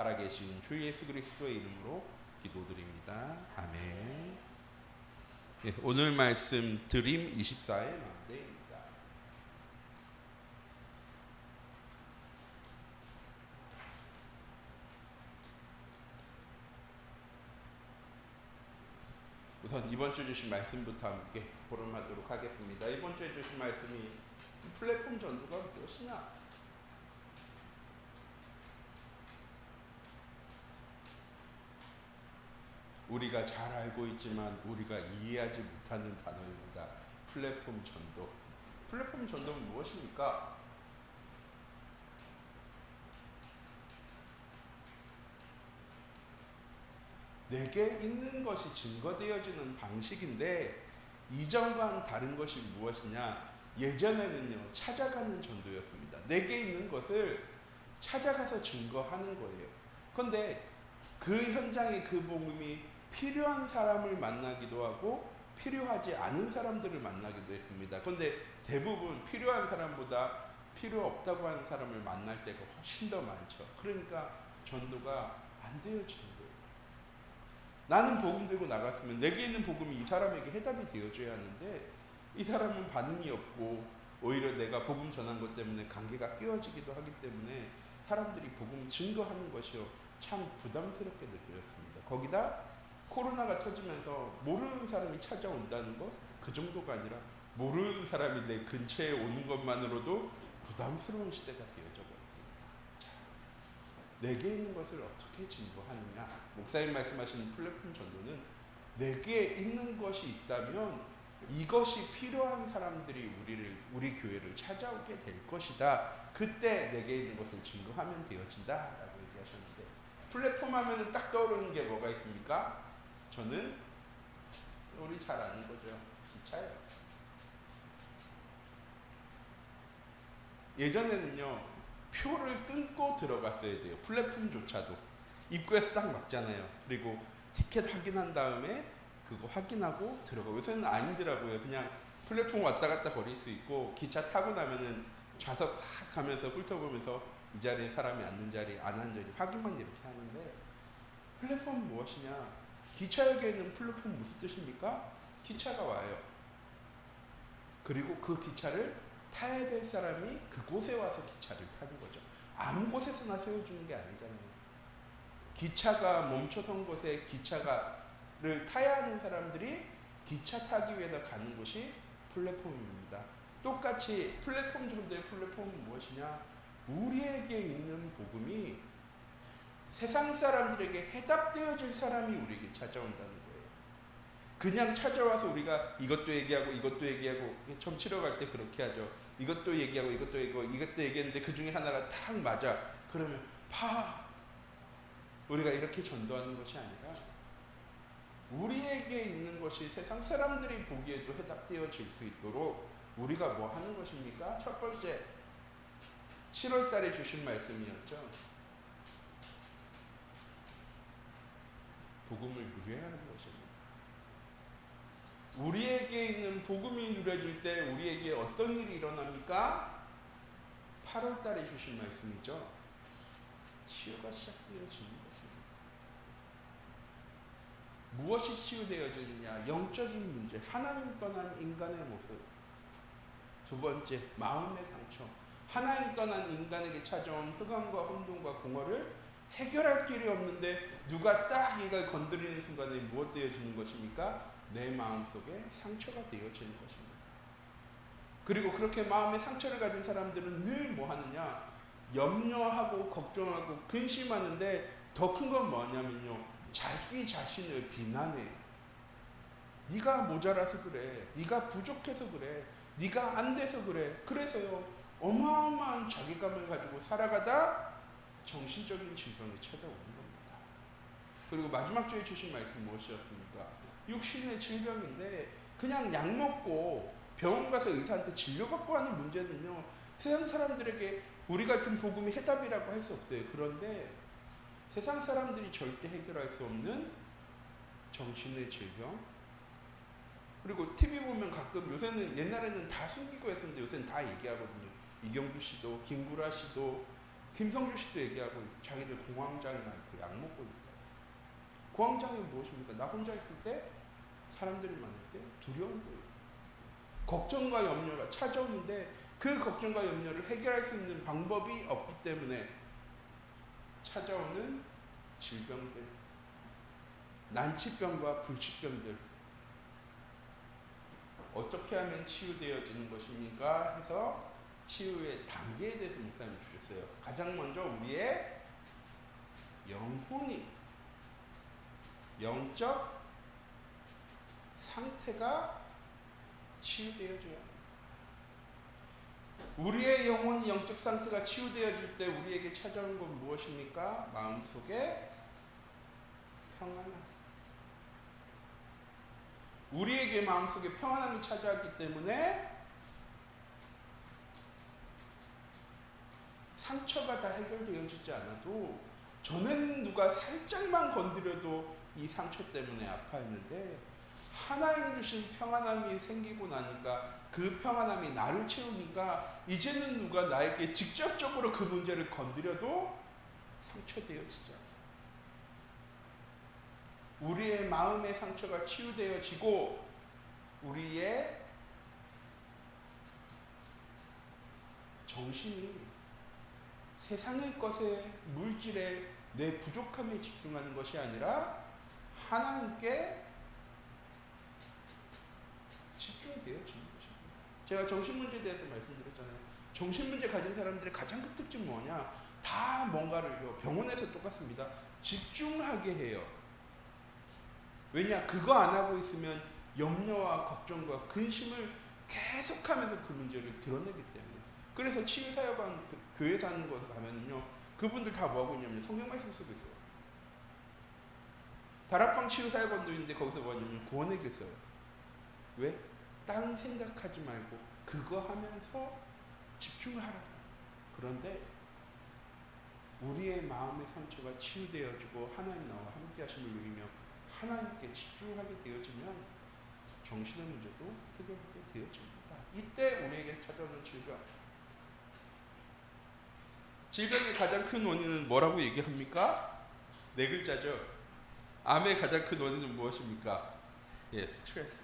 살아계신 주 예수 그리스도의 이름으로 기도드립니다. 아멘. 예, 오늘 말씀 드림 24의 망대입니다. 우선 이번 주 주신 말씀부터 함께 보름하도록 하겠습니다. 이번 주에 주신 말씀이 플랫폼 전도가 무엇이냐? 우리가 잘 알고 있지만 우리가 이해하지 못하는 단어입니다. 플랫폼 전도. 플랫폼 전도는 무엇입니까? 내게 있는 것이 증거되어지는 방식인데 이전과는 다른 것이 무엇이냐? 예전에는요, 찾아가는 전도였습니다. 내게 있는 것을 찾아가서 증거하는 거예요. 그런데 그 현장에 그 복음이 필요한 사람을 만나기도 하고 필요하지 않은 사람들을 만나기도 했습니다. 그런데 대부분 필요한 사람보다 필요 없다고 하는 사람을 만날 때가 훨씬 더 많죠. 그러니까 전도가 안 되어지는 거예요. 나는 복음 들고 나갔으면 내게 있는 복음이 이 사람에게 해답이 되어줘야 하는데 이 사람은 반응이 없고 오히려 내가 복음 전한 것 때문에 관계가 깨어지기도 하기 때문에 사람들이 복음 증거하는 것이요 참 부담스럽게 느껴졌습니다. 거기다 코로나가 터지면서 모르는 사람이 찾아온다는 것, 그 정도가 아니라 모르는 사람이 내 근처에 오는 것만으로도 부담스러운 시대가 되어져 버렸습니다. 내게 있는 것을 어떻게 증거하느냐? 목사님 말씀하시는 플랫폼 전도는 내게 있는 것이 있다면 이것이 필요한 사람들이 우리 교회를 찾아오게 될 것이다. 그때 내게 있는 것을 증거하면 되어진다라고 얘기하셨는데 플랫폼 하면은 딱 떠오르는 게 뭐가 있습니까? 저는 우리 잘 아는 거죠. 기차예요. 예전에는요, 표를 끊고 들어갔어야 돼요. 플랫폼조차도. 입구에서 딱 막잖아요. 그리고 티켓 확인한 다음에 그거 확인하고 들어가고. 요새는 아니더라고요. 그냥 플랫폼 왔다 갔다 거릴 수 있고 기차 타고 나면은 좌석 탁 가면서 훑어보면서 이 자리에 사람이 앉는 자리, 안 앉는 자리 확인만 이렇게 하는데 플랫폼은 무엇이냐? 기차역에는 플랫폼 무슨 뜻입니까? 기차가 와요. 그리고 그 기차를 타야 될 사람이 그곳에 와서 기차를 타는 거죠. 아무 곳에서나 세워주는 게 아니잖아요. 기차가 멈춰선 곳에 기차를 타야 하는 사람들이 기차 타기 위해서 가는 곳이 플랫폼입니다. 똑같이 플랫폼 정도의 플랫폼은 무엇이냐? 우리에게 있는 복음이 세상 사람들에게 해답되어질 사람이 우리에게 찾아온다는 거예요. 그냥 찾아와서 우리가 이것도 얘기하고 이것도 얘기하고 처음 치러 갈 때 그렇게 하죠. 이것도 얘기하고 이것도 얘기하고 이것도 얘기했는데 그 중에 하나가 탁 맞아. 그러면 우리가 이렇게 전도하는 것이 아니라 우리에게 있는 것이 세상 사람들이 보기에도 해답되어질 수 있도록 우리가 뭐 하는 것입니까? 첫 번째 7월 달에 주신 말씀이었죠. 복음을 누려야 하는 것입니다. 우리에게 있는 복음이 누려질 때 우리에게 어떤 일이 일어납니까? 8월 달에 주신 말씀이죠. 치유가 시작되어지는 것입니다. 무엇이 치유되어지느냐? 영적인 문제, 하나님 떠난 인간의 모습. 두 번째, 마음의 상처. 하나님 떠난 인간에게 찾아온 흑암과 혼돈과 공허를 해결할 길이 없는데 누가 딱 이걸 건드리는 순간에 무엇 되어지는 것입니까? 내 마음속에 상처가 되어지는 것입니다. 그리고 그렇게 마음에 상처를 가진 사람들은 늘 뭐 하느냐? 염려하고 걱정하고 근심하는데 더 큰 건 뭐냐면요. 자기 자신을 비난해요. 네가 모자라서 그래. 네가 부족해서 그래. 네가 안 돼서 그래. 그래서요. 어마어마한 자괴감을 가지고 살아가다 정신적인 질병이 찾아오는 겁니다. 그리고 마지막 주에 주신 말씀 무엇이었습니까? 육신의 질병인데 그냥 약 먹고 병원 가서 의사한테 진료받고 하는 문제는요. 세상 사람들에게 우리가 준 복음이 해답이라고 할 수 없어요. 그런데 세상 사람들이 절대 해결할 수 없는 정신의 질병. 그리고 TV 보면 가끔 옛날에는 다 숨기고 했었는데 요새는 다 얘기하거든요. 이경규 씨도 김구라 씨도 김성주 씨도 얘기하고 자기들 공황장애 앓고 약 먹고 있다. 공황장애 무엇입니까? 나 혼자 있을 때 사람들이 많을 때 두려운 거예요. 걱정과 염려가 찾아오는데 그 걱정과 염려를 해결할 수 있는 방법이 없기 때문에 찾아오는 질병들, 난치병과 불치병들 어떻게 하면 치유되어지는 것입니까? 해서 치유의 단계에 대해서 목사님이 주셨어요. 가장 먼저 우리의 영혼이 영적 상태가 치유되어져야 합니다. 우리의 영혼이 영적 상태가 치유되어질 때 우리에게 찾아오는 건 무엇입니까? 마음속에 평안함. 우리에게 마음속에 평안함이 찾아왔기 때문에 상처가 다 해결되어지지 않아도 전에는 누가 살짝만 건드려도 이 상처 때문에 아파했는데 하나님 주신 평안함이 생기고 나니까 그 평안함이 나를 채우니까 이제는 누가 나에게 직접적으로 그 문제를 건드려도 상처되어지지 않아요. 우리의 마음의 상처가 치유되어지고 우리의 정신이 세상의 것에 물질에 내 부족함에 집중하는 것이 아니라 하나님께 집중되어지는 것입니다. 제가 정신문제에 대해서 말씀드렸잖아요. 정신문제 가진 사람들의 가장 큰 특징은 뭐냐? 다 뭔가를요. 병원에서 똑같습니다. 집중하게 해요. 왜냐? 그거 안 하고 있으면 염려와 걱정과 근심을 계속하면서 그 문제를 드러내기 때문에. 그래서 치유사역원 교회 사는 곳에 가면은요. 그분들 다 뭐하고 있냐면 성경 말씀 쓰고 있어요. 다락방 치유사역원도 있는데 거기서 뭐하냐면 구원의 글 써요. 왜? 딴 생각하지 말고 그거 하면서 집중하라. 그런데 우리의 마음의 상처가 치유되어지고 하나님 나와 함께 하심을 누리며 하나님께 집중하게 되어지면 정신의 문제도 해결하게 되어집니다. 이때 우리에게 찾아오는 질병의 가장 큰 원인은 뭐라고 얘기합니까? 네 글자죠. 암의 가장 큰 원인은 무엇입니까? 예, 스트레스.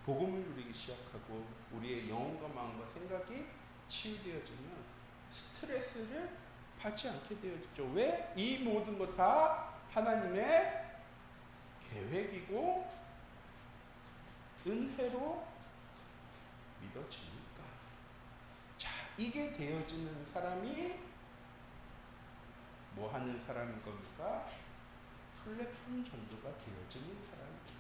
복음을 누리기 시작하고 우리의 영혼과 마음과 생각이 치유되어지면 스트레스를 받지 않게 되어지죠. 왜? 이 모든 것 다 하나님의 계획이고 은혜로 믿어지니까. 자, 이게 되어지는 사람이 뭐 하는 사람인 겁니까? 플랫폼 전도가 되어지는 사람입니다.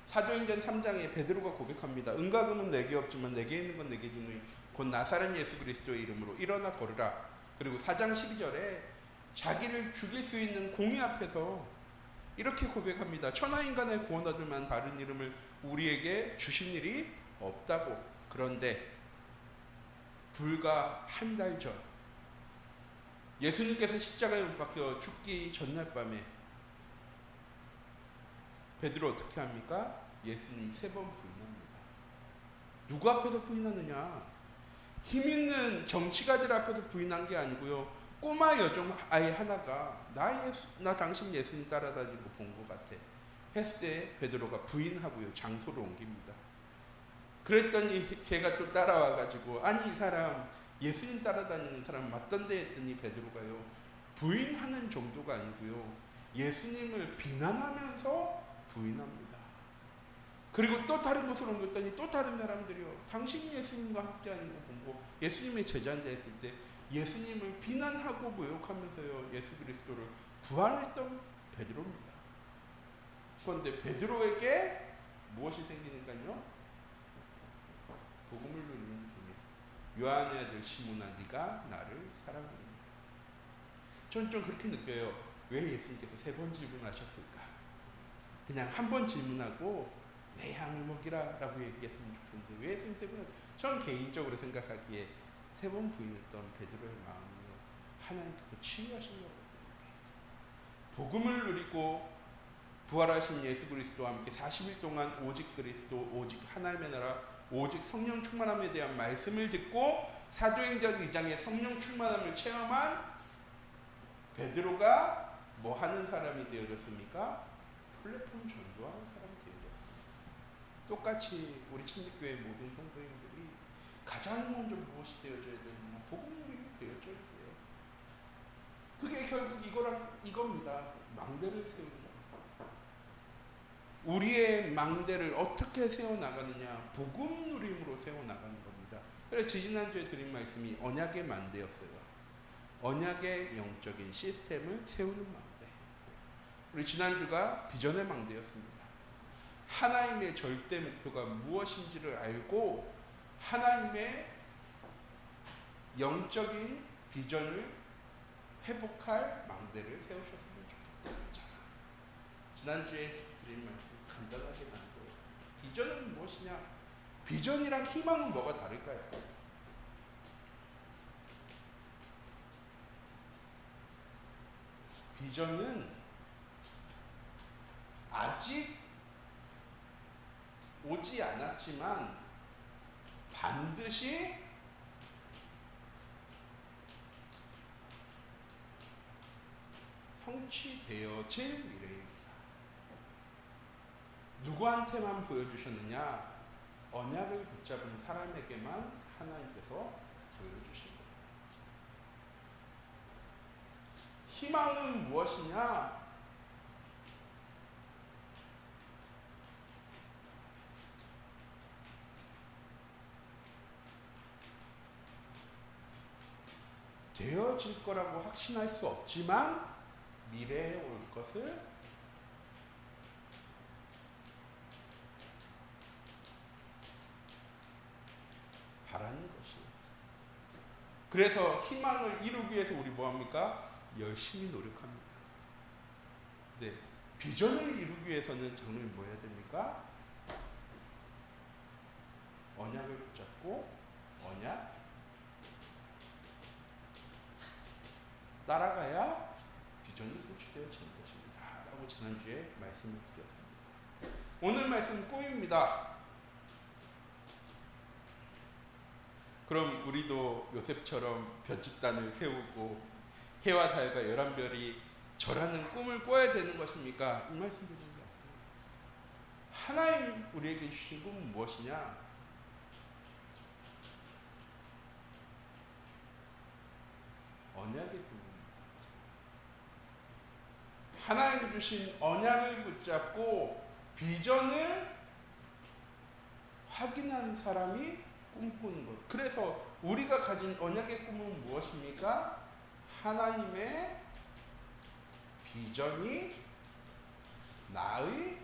사도행전 3장에 베드로가 고백합니다. 은과 금은 내게 없지만 내게 있는 건 내게 주니 곧 나사렛 예수 그리스도의 이름으로 일어나 걸으라. 그리고 4장 12절에 자기를 죽일 수 있는 공의 앞에서 이렇게 고백합니다. 천하인간의 구원 얻을 만한 다른 이름을 우리에게 주신 일이 없다고. 그런데 불과 한 달 전 예수님께서 십자가에 못 박혀 죽기 전날 밤에 베드로 어떻게 합니까? 예수님 3번 부인합니다. 누구 앞에서 부인하느냐? 힘 있는 정치가들 앞에서 부인한 게 아니고요. 꼬마 여종 아이 하나가 나 당신 예수님 따라다니는 거 본 것 같아 했을 때 베드로가 부인하고요. 장소를 옮깁니다. 그랬더니 걔가 또 따라와가지고 아니 이 사람 예수님 따라다니는 사람 맞던데 했더니 베드로가요. 부인하는 정도가 아니고요. 예수님을 비난하면서 부인합니다. 그리고 또 다른 곳으로 옮겼더니 또 다른 사람들이요. 당신 예수님과 함께하는 거 보고 예수님의 제자인데 했을 때 예수님을 비난하고 모욕하면서요. 예수 그리스도를 부활했던 베드로입니다. 그런데 베드로에게 무엇이 생기는가요? 복음을 누리는 힘이 요한의 아들 시몬아 네가 나를 사랑하느냐. 저는 좀 그렇게 느껴요. 왜 예수님께서 3번 질문하셨을까? 그냥 한 번 질문하고 내 양을 먹이라 라고 얘기했으면 좋겠는데 왜 예수님 3번? 저는 개인적으로 생각하기에 3번 부인했던 베드로의 마음을요. 하나님께서 치유하신 거라고 생각해요. 복음을 누리고 부활하신 예수 그리스도와 함께 40일 동안 오직 그리스도, 오직 하나님의 나라, 오직 성령 충만함에 대한 말씀을 듣고 사도행전 2장의 성령 충만함을 체험한 베드로가 뭐 하는 사람이 되어졌습니까? 플랫폼 전도하는 사람이 되어졌습니다. 똑같이 우리 참빛교회 모든 성도님들이 가장 먼저 무엇이 되어져야 되느냐? 복음 누리게 되어져야 돼요. 그게 결국 이겁니다. 망대를 세우는 거. 우리의 망대를 어떻게 세워나가느냐? 복음 누림으로 세워나가는 겁니다. 그래서 지지난주에 드린 말씀이 언약의 망대였어요. 언약의 영적인 시스템을 세우는 망대. 우리 지난주가 비전의 망대였습니다. 하나님의 절대 목표가 무엇인지를 알고 하나님의 영적인 비전을 회복할 망대를 세우셨으면 좋겠다. 지난주에 드린 말씀 간단하게 만들어요. 비전은 무엇이냐? 비전이랑 희망은 뭐가 다를까요? 비전은 아직 오지 않았지만 반드시 성취되어질 미래입니다. 누구한테만 보여주셨느냐? 언약을 붙잡은 사람에게만 하나님께서 보여주신 거예요. 희망은 무엇이냐? 되어질 거라고 확신할 수 없지만 미래에 올 것을 바라는 것이에요. 그래서 희망을 이루기 위해서 우리 뭐합니까? 열심히 노력합니다. 네, 비전을 이루기 위해서는 정말 뭐 해야 됩니까? 언약을 붙잡고 언약 따라가야 비전이 성취되어지는 것입니다. 라고 지난주에 말씀을 드렸습니다. 오늘 말씀은 꿈입니다. 그럼 우리도 요셉처럼 볏집단을 세우고 해와 달과 11별이 절하는 꿈을 꿔야 되는 것입니까? 이 말씀 드리는 게 아니에요. 하나님 우리에게 주신 꿈은 무엇이냐? 언약의 꿈입니다. 하나님 주신 언약을 붙잡고 비전을 확인한 사람이 꿈꾸는 것. 그래서 우리가 가진 언약의 꿈은 무엇입니까? 하나님의 비전이 나의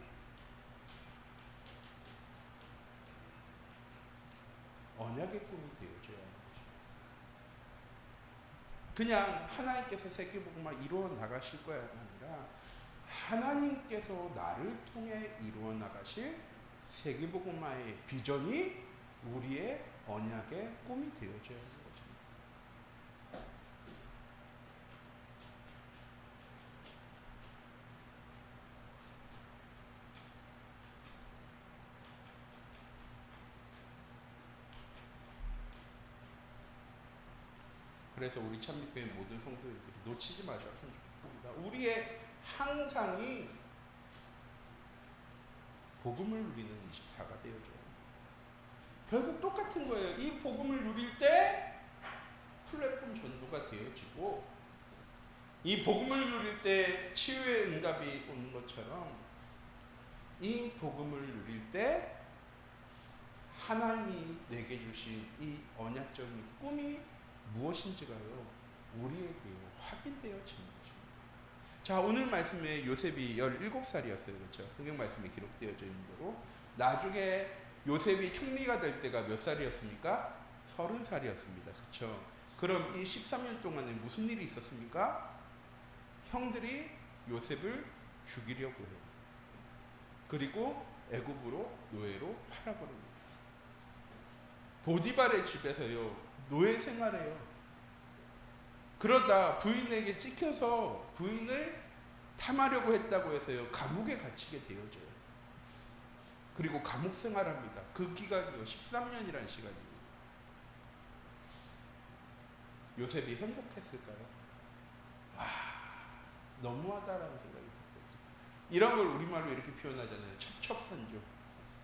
언약의 꿈이 되어줘야 하는 것입니다. 그냥 하나님께서 세계복음만 이루어 나가실 거야 아니라 하나님께서 나를 통해 이루어 나가실 세계복음화의 비전이 우리의 언약의 꿈이 되어줘야 하는 것입니다. 그래서 우리 참빛교회 모든 성도들이 놓치지 마셨으면 좋겠습니다. 우리의 항상이 복음을 누리는 24가 되어줘야 합니다. 결국 똑같은 거예요. 이 복음을 누릴 때 플랫폼 전도가 되어지고 이 복음을 누릴 때 치유의 응답이 오는 것처럼 이 복음을 누릴 때 하나님이 내게 주신 이 언약적인 꿈이 무엇인지가요 우리에게 확인되어지는 것입니다. 자, 오늘 말씀에 요셉이 17살이었어요. 그렇죠? 성경 말씀에 기록되어져 있는 대로 나중에 요셉이 총리가 될 때가 몇 살이었습니까? 30살이었습니다. 그렇죠? 그럼 이 13년 동안에 무슨 일이 있었습니까? 형들이 요셉을 죽이려고 해요. 그리고 애굽으로 노예로 팔아버립니다. 보디발의 집에서요 노예 생활해요. 그러다 부인에게 찍혀서 부인을 탐하려고 했다고 해서요 감옥에 갇히게 되어져요. 그리고 감옥 생활합니다. 그 기간이요 13년이라는 시간이에요. 요셉이 행복했을까요? 와, 너무하다라는 생각이 들었죠. 이런 걸 우리말로 이렇게 표현하잖아요. 첩첩산중.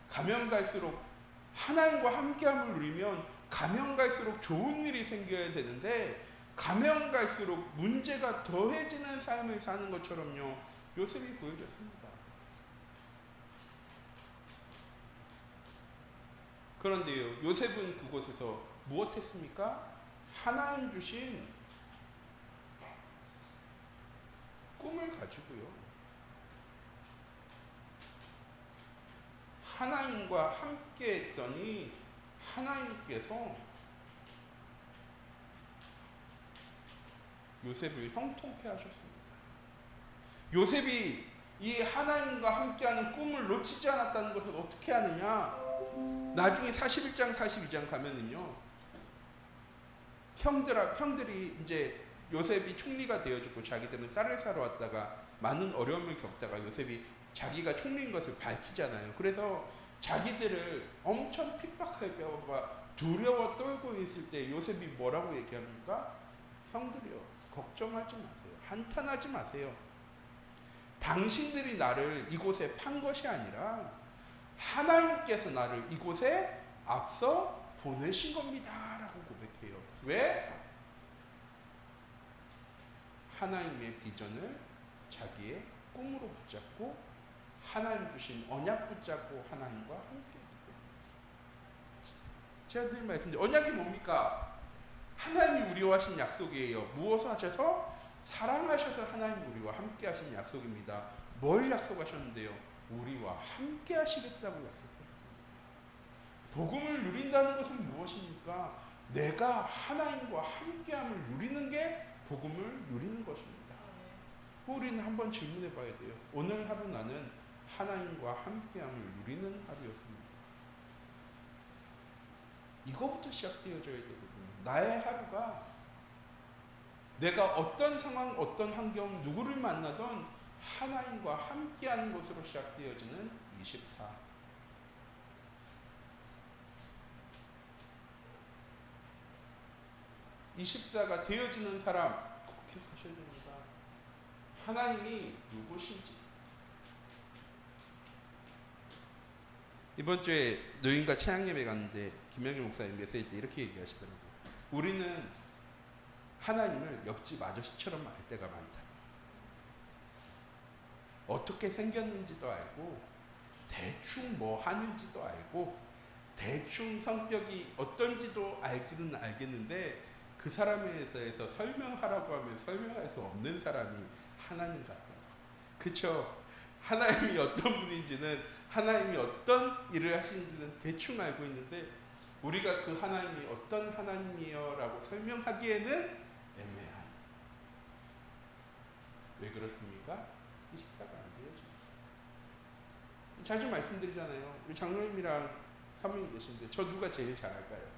가면 갈수록 하나님과 함께함을 누리면 가면 갈수록 좋은 일이 생겨야 되는데 가면 갈수록 문제가 더해지는 삶을 사는 것처럼요 요셉이 보여줬습니다. 그런데요 요셉은 그곳에서 무엇했습니까? 하나님 주신 꿈을 가지고요 하나님과 함께 했더니 하나님께서 요셉을 형통케 하셨습니다. 요셉이 이 하나님과 함께하는 꿈을 놓치지 않았다는 것을 어떻게 아느냐? 나중에 41장 42장 가면은요 형들이 이제 요셉이 총리가 되어주고 자기들은 쌀을 사러 왔다가 많은 어려움을 겪다가 요셉이 자기가 총리인 것을 밝히잖아요. 그래서 자기들을 엄청 핍박할까 두려워 떨고 있을 때 요셉이 뭐라고 얘기합니까? 형들이요 걱정하지 마세요. 한탄하지 마세요. 당신들이 나를 이곳에 판 것이 아니라 하나님께서 나를 이곳에 앞서 보내신 겁니다 라고 고백해요. 왜? 하나님의 비전을 자기의 꿈으로 붙잡고 하나님 주신 언약 붙잡고 하나님과 함께 했기 때문에. 제가 늘 말씀드린 언약이 뭡니까? 하나님이 우리와 하신 약속이에요. 무엇을 하셔서? 사랑하셔서 하나님 우리와 함께 하신 약속입니다. 뭘 약속하셨는데요? 우리와 함께 하시겠다고 약속했습니다. 복음을 누린다는 것은 무엇입니까? 내가 하나님과 함께함을 누리는 게 복음을 누리는 것입니다. 우리는 한번 질문해 봐야 돼요. 오늘 하루 나는 하나님과 함께함을 누리는 하루였습니다. 이거부터 시작되어져야 되거든요. 나의 하루가 내가 어떤 상황, 어떤 환경, 누구를 만나던 하나님과 함께하는 것으로 시작되어지는 24. (24가) 되어지는 사람 꼭 기억하셔야 됩니다. 하나님이 누구신지. 이번 주에 노인과 찬양예배 갔는데 김영일 목사님 메시지 때 이렇게 얘기하시더라고요. 우리는 하나님을 옆집 아저씨처럼 알 때가 많다. 어떻게 생겼는지도 알고 대충 뭐 하는지도 알고 대충 성격이 어떤지도 알기는 알겠는데 그 사람에 대해서 설명하라고 하면 설명할 수 없는 사람이 하나님 같다고. 그쵸? 하나님이 어떤 분인지는 하나님이 어떤 일을 하시는지는 대충 알고 있는데 우리가 그 하나님이 어떤 하나님이에요 라고 설명하기에는 애매한. 왜 그렇습니까? 24가 안 되어져. 자주 말씀드리잖아요. 우리 장로님이랑 사모님 계신데 저 누가 제일 잘할까요?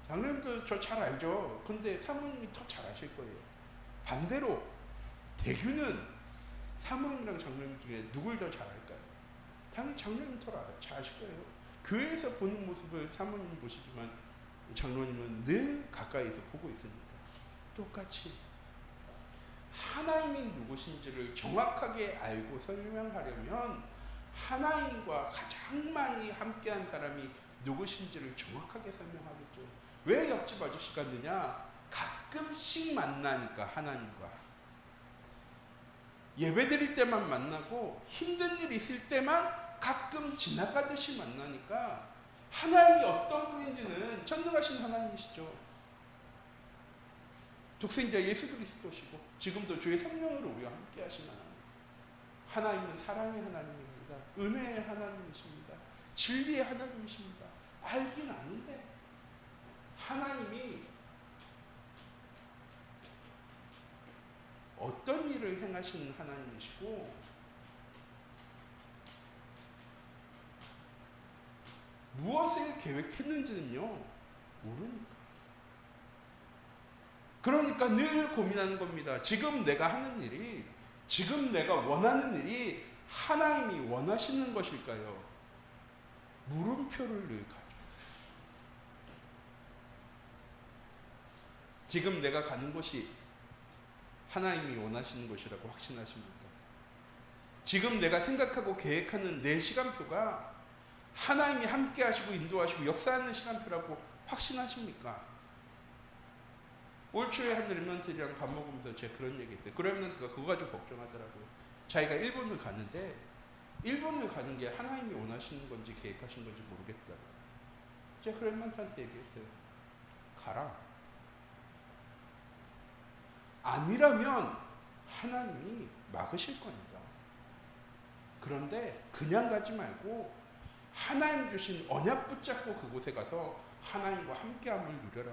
장로님도 저 잘 알죠. 근데 사모님이 더 잘하실 거예요. 반대로 대규는 사모님이랑 장로님 중에 누굴 더 잘할까요? 당연히 장로님 더 잘하실 거예요. 교회에서 보는 모습을 사모님은 보시지만 장로님은 늘 가까이서 보고 있으니까. 똑같이 하나님이 누구신지를 정확하게 알고 설명하려면 하나님과 가장 많이 함께한 사람이 누구신지를 정확하게 설명하겠죠. 왜 옆집 아저씨 같느냐? 가끔씩 만나니까 하나님과. 예배 드릴 때만 만나고 힘든 일 있을 때만 가끔 지나가듯이 만나니까 하나님이 어떤 분인지는 전능하신 하나님이시죠. 독생자 예수 그리스도시고 지금도 주의 성령으로 우리와 함께 하신 하나님. 하나님은 사랑의 하나님입니다. 은혜의 하나님이십니다. 진리의 하나님이십니다. 알긴 아는데 하나님이 어떤 일을 행하시는 하나님이시고 무엇을 계획했는지는요 모르니까. 그러니까 늘 고민하는 겁니다. 지금 내가 하는 일이 지금 내가 원하는 일이 하나님이 원하시는 것일까요? 물음표를 늘 가져. 지금 내가 가는 곳이 하나님이 원하시는 곳이라고 확신하십니까? 지금 내가 생각하고 계획하는 내 시간표가 하나님이 함께 하시고 인도하시고 역사하는 시간표라고 확신하십니까? 올 초에 한 랩런트랑 밥 먹으면서 제가 그런 얘기 했어요. 그 랩런트가 그거 가지고 걱정하더라고요. 자기가 일본을 가는데 일본을 가는 게 하나님이 원하시는 건지 계획하신 건지 모르겠다. 제가 그 랩런트한테 얘기했어요. 가라. 아니라면 하나님이 막으실 겁니다. 그런데 그냥 가지 말고 하나님 주신 언약 붙잡고 그곳에 가서 하나님과 함께함을 누려라.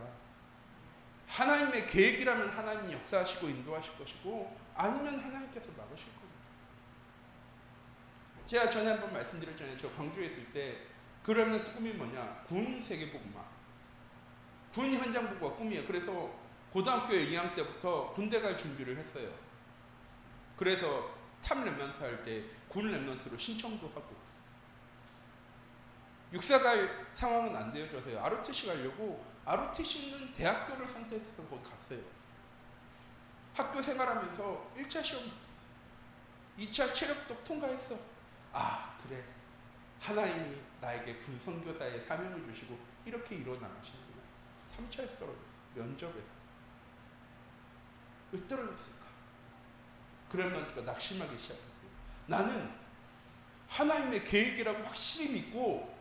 하나님의 계획이라면 하나님이 역사하시고 인도하실 것이고 아니면 하나님께서 막으실 겁니다. 제가 전에 한번 말씀드렸잖아요. 저 광주에 있을 때 그러면 꿈이 뭐냐? 군 세계복음화. 군 현장복음화 꿈이에요. 그래서 고등학교 2학년 때부터 군대 갈 준비를 했어요. 그래서 탑 랩런트 할 때 군 랩런트로 신청도 하고 육사 갈 상황은 안 되어져서요. ROTC 가려고 ROTC는 대학교를 선택해서 거기 갔어요. 학교 생활하면서 1차 시험 붙었어요. 2차 체력도 통과했어. 아 그래 하나님이 나에게 군 선교사의 사명을 주시고 이렇게 이뤄나가시는구나. 3차에서 떨어졌어. 면접에서. 왜 떨어졌을까? 그러면 낙심하기 시작했어요. 나는 하나님의 계획이라고 확실히 믿고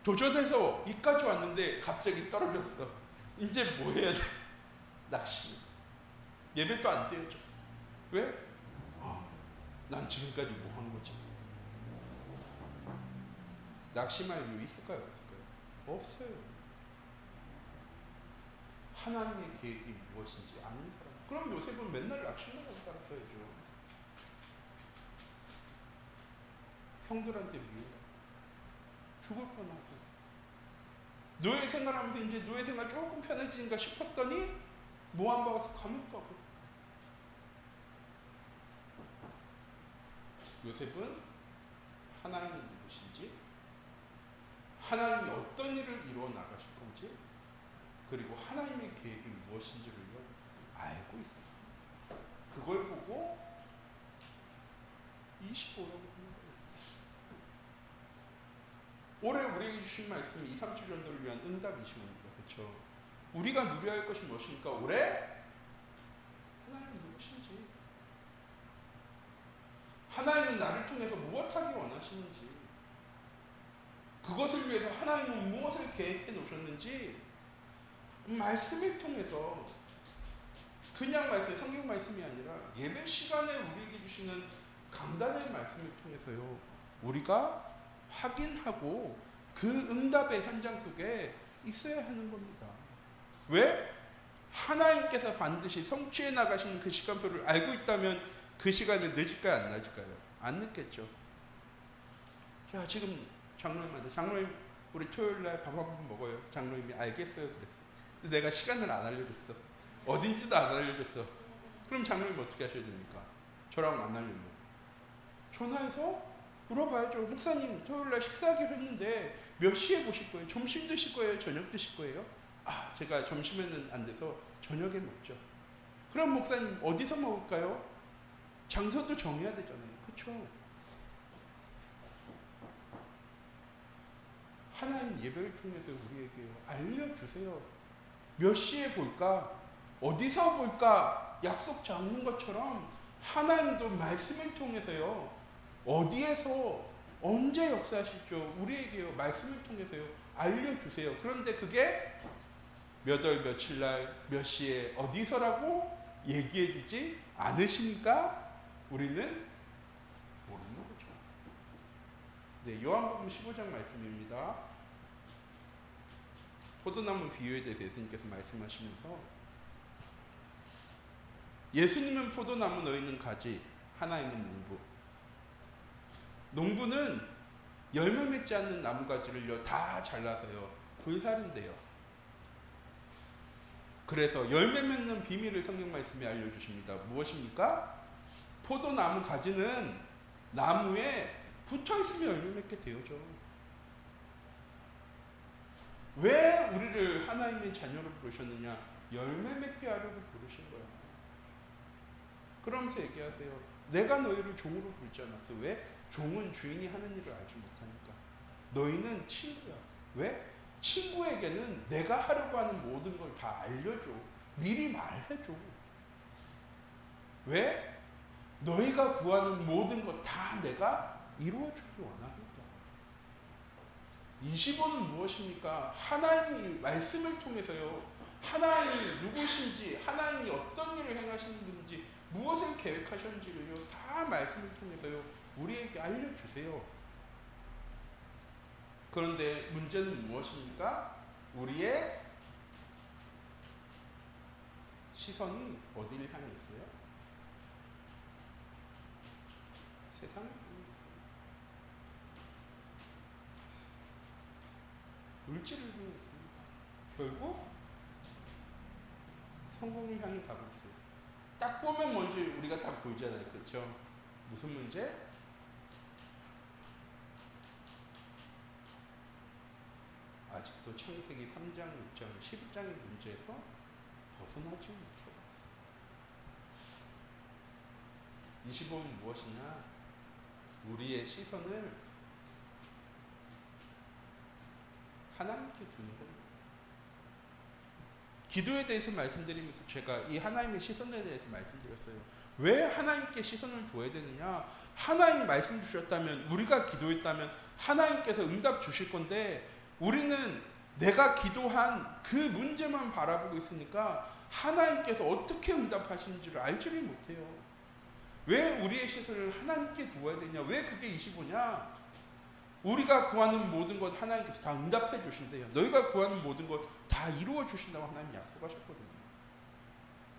도전해서 이까지 왔는데 갑자기 떨어졌어. 이제 뭐 해야 돼? 낙심. 예배도 안 되어져. 왜? 난 지금까지 뭐 한 거지? 낙심할 이유 있을까요? 없을까요? 없어요. 하나님의 계획이 무엇인지 아는 사람. 그럼 요셉은 맨날 낙심하고 살았어야죠. 형들한테 미워. 죽을 뻔하고. 노예 생활하면서 이제 노예 생활 조금 편해지는가 싶었더니 모함 박아서 감옥 가고. 요셉은 하나님이 누구신지, 하나님이 어떤 일을 이루어 나가실 건지, 그리고 하나님의 계획이 무엇인지를요 알고 있었습니다. 그걸 보고 25라고 하는 거예요. 올해 우리에게 주신 말씀이 2, 3주 전도를 위한 응답이십니다. 그렇죠? 우리가 누려야 할 것이 무엇입니까? 올해 하나님이 누구신지, 하나님은 나를 통해서 무엇하기 원하시는지, 그것을 위해서 하나님은 무엇을 계획해 놓으셨는지 말씀을 통해서, 그냥 말씀, 성경 말씀이 아니라 예배 시간에 우리에게 주시는 강단의 말씀을 통해서요 우리가 확인하고 그 응답의 현장 속에 있어야 하는 겁니다. 왜? 하나님께서 반드시 성취해 나가시는 그 시간표를 알고 있다면 그 시간에 늦을까요? 안 늦을까요? 안 늦겠죠. 자, 지금 장로님한테, 장로님 우리 토요일날 밥 한번 먹어요. 장로님이 알겠어요 그랬어. 근데 내가 시간을 안 알려줬어. 어딘지도 안 알려줬어. 그럼 장로님 어떻게 하셔야 됩니까? 저랑 만나려면 전화해서 물어봐야죠. 목사님 토요일날 식사하기로 했는데 몇 시에 보실 거예요? 점심 드실 거예요? 저녁 드실 거예요? 아, 제가 점심에는 안 돼서 저녁에 먹죠. 그럼 목사님 어디서 먹을까요? 장소도 정해야 되잖아요. 그렇죠? 하나님 예배를 통해서 우리에게 알려주세요. 몇 시에 볼까? 어디서 볼까? 약속 잡는 것처럼 하나님도 말씀을 통해서요 어디에서 언제 역사하실죠? 우리에게요 말씀을 통해서요 알려주세요. 그런데 그게 몇 월 며칠 날 몇 시에 어디서라고 얘기해 주지 않으시니까 우리는 모르는 거죠. 네, 요한복음 15장 말씀입니다. 포도나무 비유에 대해서 예수님께서 말씀하시면서, 예수님은 포도나무, 너희는 가지, 하나님은 농부. 농부는 열매 맺지 않는 나무가지를요 다 잘라서요 불사른대요. 그래서 열매 맺는 비밀을 성경 말씀에 알려주십니다. 무엇입니까? 포도나무 가지는 나무에 붙어있으면 열매 맺게 되어져. 왜 우리를 하나님의 자녀로 부르셨느냐? 열매 맺게 하려고 부르신 거야. 그러면서 얘기하세요. 내가 너희를 종으로 부르지 않았어. 왜? 종은 주인이 하는 일을 알지 못하니까. 너희는 친구야. 왜? 친구에게는 내가 하려고 하는 모든 걸 다 알려줘. 미리 말해줘. 왜? 너희가 구하는 모든 것 다 내가 이루어주기 원하니까. 25는 무엇입니까? 하나님의 말씀을 통해서요. 하나님이 누구신지, 하나님이 어떤 일을 행하시는 분인지, 무엇을 계획하셨는지를요. 다 말씀을 통해서요. 우리에게 알려주세요. 그런데 문제는 무엇입니까? 우리의 시선이 어디를 향해 있어요? 세상을 향해 있어요. 물질을 향해 있습니다. 결국 성공을 향해 가고 있어요. 딱 보면 먼저 우리가 딱 보이잖아요. 그렇죠? 무슨 문제? 아직도 창세기 3장, 6장, 11장의 문제에서 벗어나지 못해요. 25는 무엇이냐? 우리의 시선을 하나님께 두는 겁니다. 기도에 대해서 말씀드리면서 제가 이 하나님의 시선에 대해서 말씀드렸어요. 왜 하나님께 시선을 둬야 되느냐? 하나님 말씀 주셨다면, 우리가 기도했다면 하나님께서 응답 주실 건데, 우리는 내가 기도한 그 문제만 바라보고 있으니까 하나님께서 어떻게 응답하시는지를 알지를 못해요. 왜 우리의 시선을 하나님께 두어야 되냐? 왜 그게 25냐? 우리가 구하는 모든 것 하나님께서 다 응답해 주신대요. 너희가 구하는 모든 것 다 이루어 주신다고 하나님 약속하셨거든요.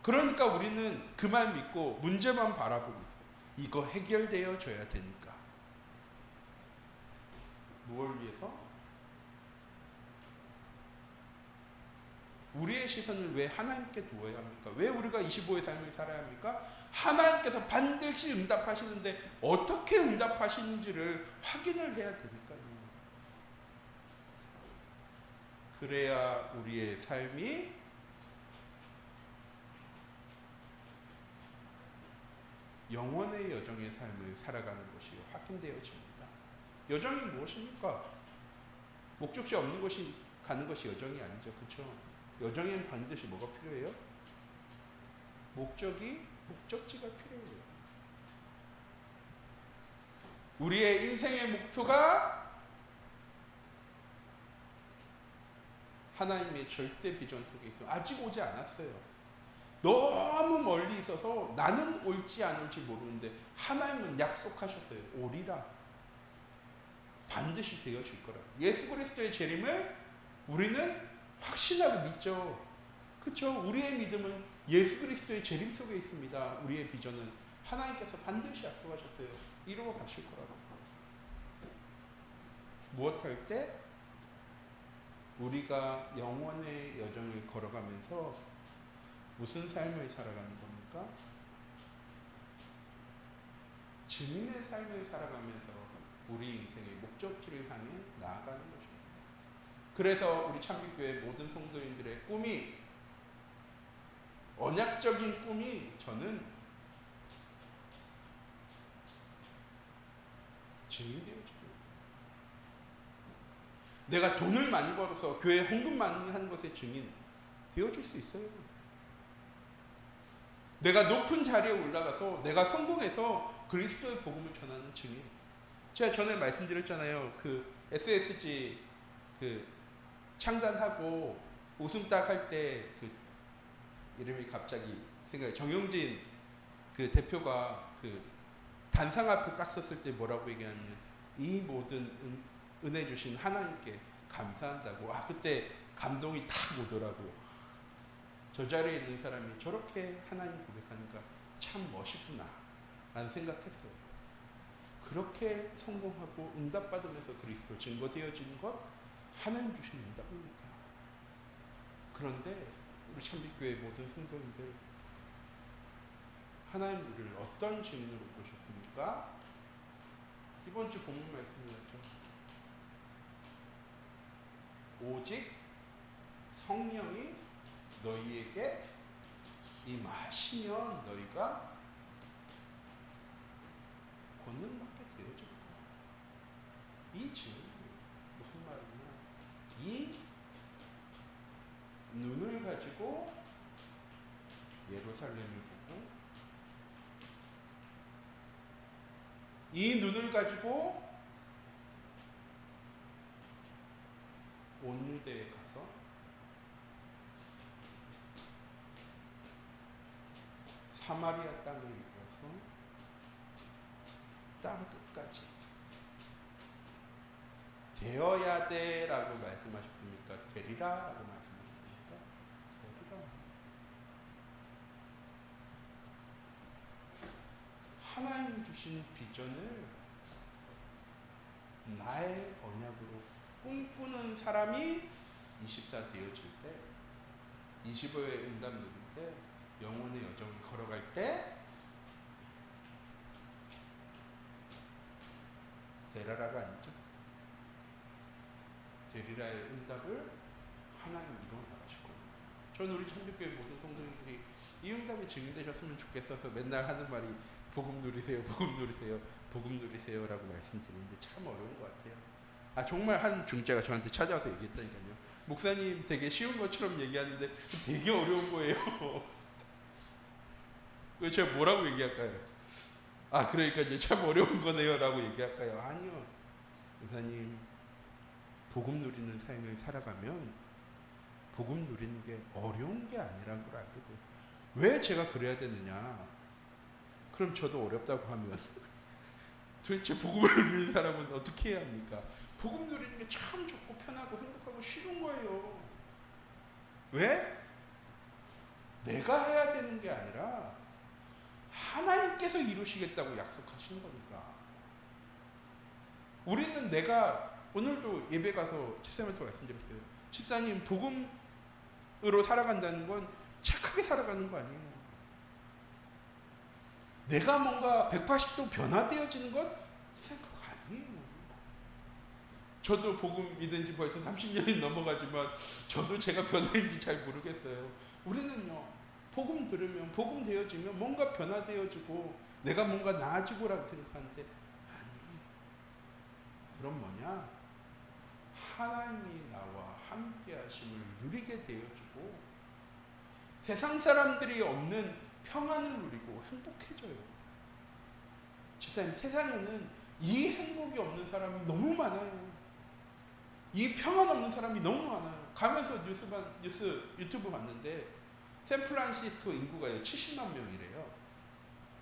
그러니까 우리는 그 말 믿고 문제만 바라보고 있어요. 이거 해결되어져야 되니까. 무엇을 위해서? 우리의 시선을 왜 하나님께 두어야 합니까? 왜 우리가 25의 삶을 살아야 합니까? 하나님께서 반드시 응답하시는데 어떻게 응답하시는지를 확인을 해야 되니까요. 그래야 우리의 삶이 영원의 여정의 삶을 살아가는 것이 확인되어집니다. 여정이 무엇입니까? 목적지 없는 곳이 가는 것이 여정이 아니죠. 그렇죠? 여정엔 반드시 뭐가 필요해요? 목적지가 필요해요. 우리의 인생의 목표가 하나님의 절대 비전 속에 있어요. 아직 오지 않았어요. 너무 멀리 있어서 나는 올지 안 올지 모르는데 하나님은 약속하셨어요. 오리라. 반드시 되어질 거라. 예수 그리스도의 재림을 우리는 확신하고 믿죠. 그렇죠? 우리의 믿음은 예수 그리스도의 재림 속에 있습니다. 우리의 비전은 하나님께서 반드시 약속하셨어요. 이루어 가실 거라고. 무엇할 때? 우리가 영원의 여정을 걸어가면서 무슨 삶을 살아가는 겁니까? 증인의 삶을 살아가면서 우리 인생의 목적지를 향해 나아가는 것입니다. 그래서 우리 참빛교회 모든 성도인들의 꿈이, 언약적인 꿈이, 저는 증인이 되어지고, 내가 돈을 많이 벌어서 교회 헌금 많이 하는 것의 증인 되어줄 수 있어요. 내가 높은 자리에 올라가서 내가 성공해서 그리스도의 복음을 전하는 증인. 제가 전에 말씀드렸잖아요. 그 SSG 그 창단하고 우승 딱 할 때 그 이름이 갑자기 생각해. 정용진 그 대표가 그 단상 앞에 딱 섰을 때 뭐라고 얘기하냐면, 이 모든 은혜 주신 하나님께 감사한다고. 그때 감동이 탁 오더라고요. 저 자리에 있는 사람이 저렇게 하나님 고백하니까 참 멋있구나 라는 생각했어요. 그렇게 성공하고 응답받으면서 그리스도 증거되어지는 것 하나님 주신 응답입니다. 그런데 우리 참빛교회 모든 성도님들, 하나님 우리를 어떤 증인으로 보셨습니까? 이번 주 본문 말씀이었죠. 오직 성령이 너희에게 임하시면 너희가 권능받게 되어질 거야. 이 증인 무슨 말이냐? 이 눈을 가지고 예루살렘을 보고, 이 눈을 가지고 온유대에 가서 사마리아 땅에 이르러서 땅 끝까지 되어야 돼라고 말씀하셨습니까? 되리라라고 말씀하셨습니까? 되리라. 하나님 주신 비전을 나의 언약으로 꿈꾸는 사람이 24 되어질 때, 25의 응답 누릴 때, 영혼의 여정을 걸어갈 때 데라라가 아니죠. 데리라의 응답을 하나님 이루어 나가실 겁니다. 저는 우리 참교회 모든 성도님들이 이 응답에 증인되셨으면 좋겠어서 맨날 하는 말이 복음 누리세요, 복음 누리세요, 복음 누리세요라고 말씀드리는데 참 어려운 것 같아요. 정말 한 중자가 저한테 찾아와서 얘기했다니까요. 목사님 되게 쉬운 것처럼 얘기하는데 되게 어려운 거예요. 그래서 제가 뭐라고 얘기할까요? 그러니까 이제 참 어려운 거네요 라고 얘기할까요? 아니요. 목사님, 복음 누리는 삶을 살아가면 복음 누리는 게 어려운 게 아니라는 걸 알게 돼요. 왜 제가 그래야 되느냐? 그럼 저도 어렵다고 하면 도대체 복음을 누리는 사람은 어떻게 해야 합니까? 복음 누리는 게 참 좋고 편하고 행복하고 쉬운 거예요. 왜? 내가 해야 되는 게 아니라 하나님께서 이루시겠다고 약속하신 거니까. 우리는 내가 오늘도 예배 가서 집사님한테 말씀드렸어요. 집사님, 복음으로 살아간다는 건 착하게 살아가는 거 아니에요. 내가 뭔가 180도 변화되어지는 건 생각 아니에요. 저도 복음 믿은 지 벌써 30년이 넘어가지만 저도 제가 변화인지 잘 모르겠어요. 우리는요, 복음 들으면, 복음 되어지면 뭔가 변화되어지고 내가 뭔가 나아지고라고 생각하는데 아니, 그럼 뭐냐? 하나님이 나와 함께 하심을 누리게 되어지고 세상 사람들이 없는 평안을 누리고 행복해져요. 집사님, 세상에는 이 행복이 없는 사람이 너무 많아요. 이 평안 없는 사람이 너무 많아요. 가면서 유튜브 봤는데 샌프란시스코 인구가요 70만 명이래요.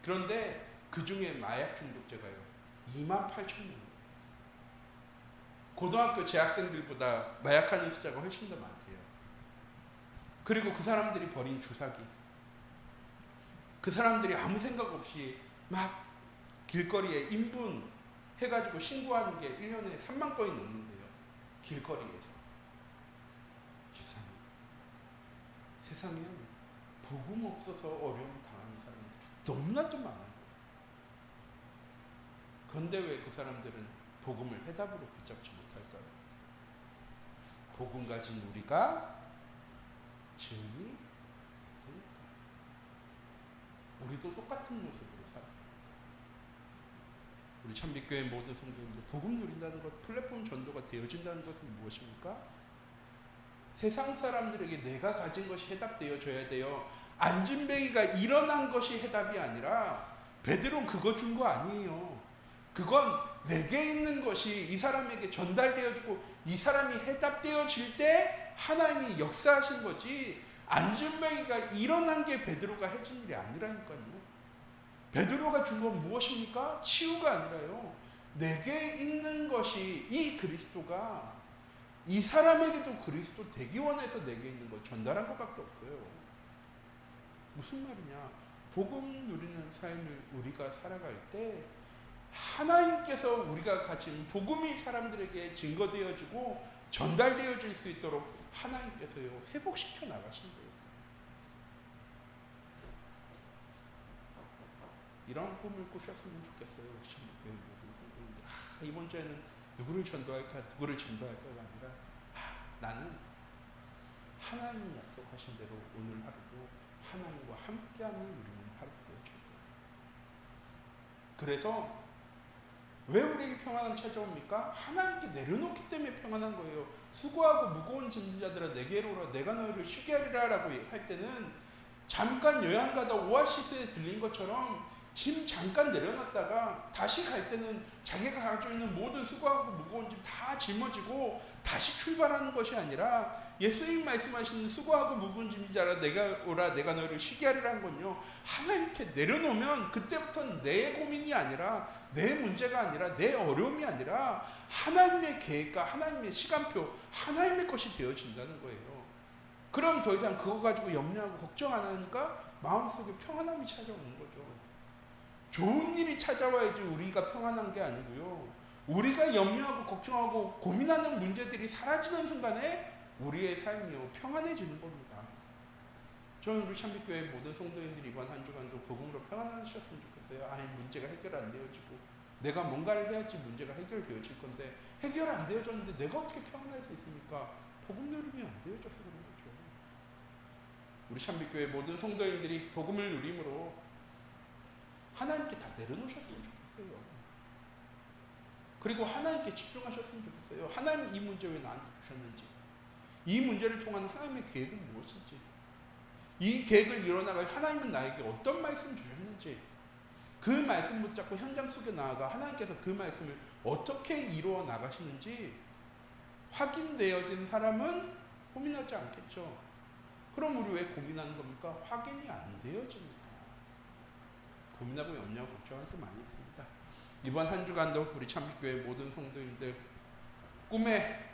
그런데 그 중에 마약 중독자가요 28,000명. 고등학교 재학생들보다 마약하는 숫자가 훨씬 더 많대요. 그리고 그 사람들이 버린 주사기, 그 사람들이 아무 생각 없이 막 길거리에 인분 해가지고 신고하는 게 1년에 3만 건이 넘는데요. 길거리에서. 기사님, 세상엔 복음 없어서 어려움 당하는 사람들이 너무나도 많아요. 그런데 왜 그 사람들은 복음을 해답으로 붙잡지 못할까요? 복음 가진 우리가 증인이 되니까. 우리도 똑같은 모습으로 살아가니까. 우리 참빛교회 모든 성도님들, 복음 누린다는 것, 플랫폼 전도가 되어진다는 것은 무엇입니까? 세상 사람들에게 내가 가진 것이 해답되어져야 돼요. 안진뱅이가 일어난 것이 해답이 아니라 베드로는 그거 준 거 아니에요. 그건 내게 있는 것이 이 사람에게 전달되어지고 이 사람이 해답되어질 때 하나님이 역사하신 거지, 안진뱅이가 일어난 게 베드로가 해준 일이 아니라니까요. 베드로가 준 건 무엇입니까? 치유가 아니라요. 내게 있는 것이 이 그리스도가 이 사람에게도 그리스도 되기 원해서 내게 있는 것 전달한 것밖에 없어요. 무슨 말이냐? 복음 누리는 삶을 우리가 살아갈 때 하나님께서 우리가 가진 복음이 사람들에게 증거되어지고 전달되어질 수 있도록 하나님께서요 회복시켜 나가신 거예요. 이런 꿈을 꾸셨으면 좋겠어요. 우리 참교회 모든 성도님들. 이번 주에는 누구를 전도할까 누구를 전도할까가 아니라 나는 하나님이 약속하신 대로 오늘 하루도 하나님과 함께함을 누리는 하루 되어질 거예요. 그래서 왜 우리에게 평안함 찾아옵니까? 하나님께 내려놓기 때문에 평안한 거예요. 수고하고 무거운 짐진 자들아 내게로 오라 내가 너희를 쉬게 하리라 라고 할 때는 잠깐 여행 가다 오아시스에 들린 것처럼 짐 잠깐 내려놨다가 다시 갈 때는 자기가 가지고 있는 모든 수고하고 무거운 짐 다 짊어지고 다시 출발하는 것이 아니라 예수님 말씀하시는 수고하고 무거운 짐진 자라 내가 오라 내가 너희를 쉬게 하리라는 건요, 하나님께 내려놓으면 그때부터는 내 고민이 아니라 내 문제가 아니라 내 어려움이 아니라 하나님의 계획과 하나님의 시간표 하나님의 것이 되어진다는 거예요. 그럼 더 이상 그거 가지고 염려하고 걱정 안 하니까 마음속에 평안함이 찾아오는 거죠. 좋은 일이 찾아와야지 우리가 평안한 게 아니고요. 우리가 염려하고 걱정하고 고민하는 문제들이 사라지는 순간에 우리의 삶이요 평안해지는 겁니다. 저는 우리 참빛교회 모든 성도님들이 이번 한 주간도 복음으로 평안하셨으면 좋겠어요. 문제가 해결 안 되어지고 내가 뭔가를 해야지 문제가 해결되어질 건데 해결 안 되어졌는데 내가 어떻게 평안할 수 있습니까? 복음 누림이 안 되어져서 그런 거죠. 우리 참빛교회 모든 성도님들이 복음을 누림으로 하나님께 다 내려놓으셨으면 좋겠어요. 그리고 하나님께 집중하셨으면 좋겠어요. 하나님 이 문제 왜 나한테 주셨는지, 이 문제를 통한 하나님의 계획은 무엇인지, 이 계획을 이뤄나갈 하나님은 나에게 어떤 말씀 주셨는지, 그 말씀 붙잡고 현장 속에 나아가 하나님께서 그 말씀을 어떻게 이루어 나가시는지 확인되어진 사람은 고민하지 않겠죠. 그럼 우리 왜 고민하는 겁니까? 확인이 안 되어집니다. 고민하고 염려하고 걱정할 게 많이 있습니다. 이번 한 주간도 우리 참빛교회 모든 성도님들 꿈에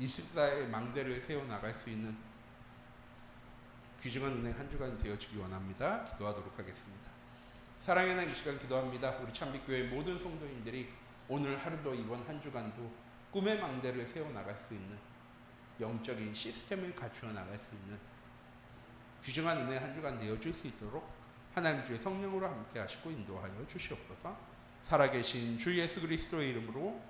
24의 망대를 세워나갈 수 있는 귀중한 은혜 한 주간이 되어지기 원합니다. 기도하도록 하겠습니다. 사랑의 하나님, 이 시간 기도합니다. 우리 참빛교회 모든 성도님들이 오늘 하루도 이번 한 주간도 꿈의 망대를 세워나갈 수 있는 영적인 시스템을 갖추어 나갈 수 있는 귀중한 은혜 한 주간 되어줄 수 있도록 하나님 주의 성령으로 함께 하시고 인도하여 주시옵소서. 살아계신 주 예수 그리스도의 이름으로